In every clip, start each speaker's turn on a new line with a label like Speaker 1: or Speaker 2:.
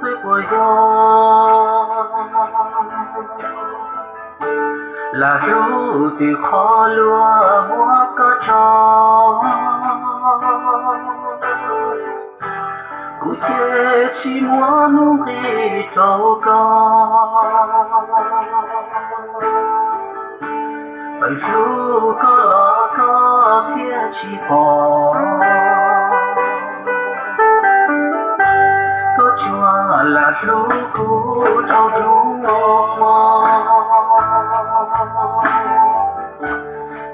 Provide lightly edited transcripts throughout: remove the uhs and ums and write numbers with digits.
Speaker 1: sự của là ru từ khó lúa múa có cho cụ chế chỉ múa nung đi trâu con sai ru có lo có thiết chỉ bỏ chúa là ru cũ trâu ru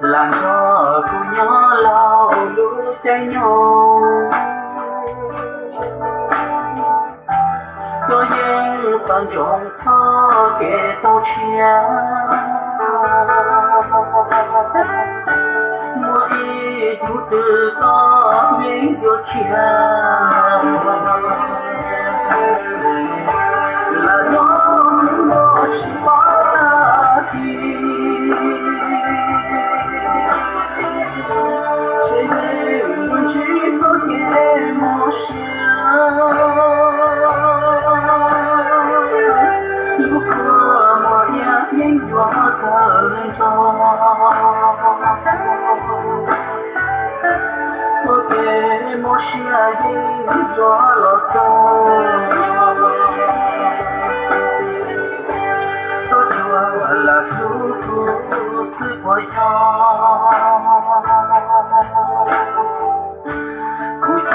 Speaker 1: làm cho cô nhớ lâu lúc say nhau có những sang trộn xa kể tao chia mua ít đủ từ có những giọt chia là nó chỉ bỏ ta đi谁在用去做夜梦想如果我也应愿跟着做夜梦想应愿了走都说了如果是我估计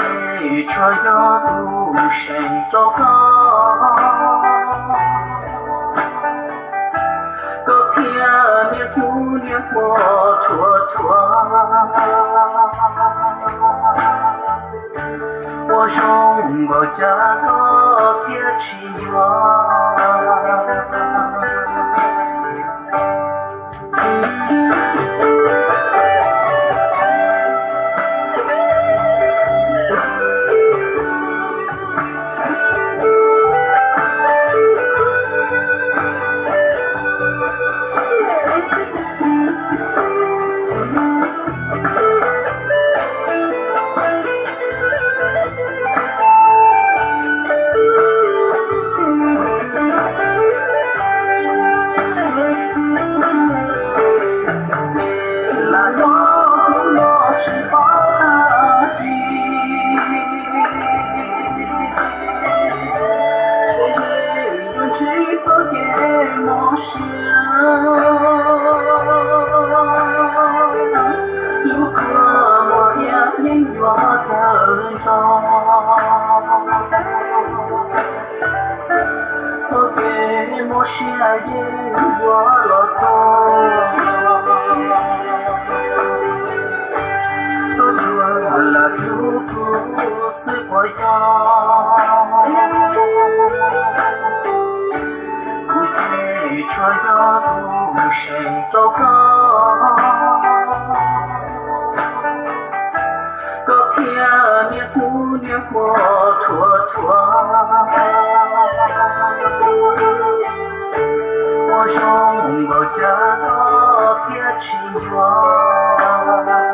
Speaker 1: 这要独身走高个天面姑娘我戳戳我用我家个铁起如果我也应愿跟着做给我是应愿了走都说了如果是我估计这要独身走高个天面姑娘我戳戳我用我家个铁起源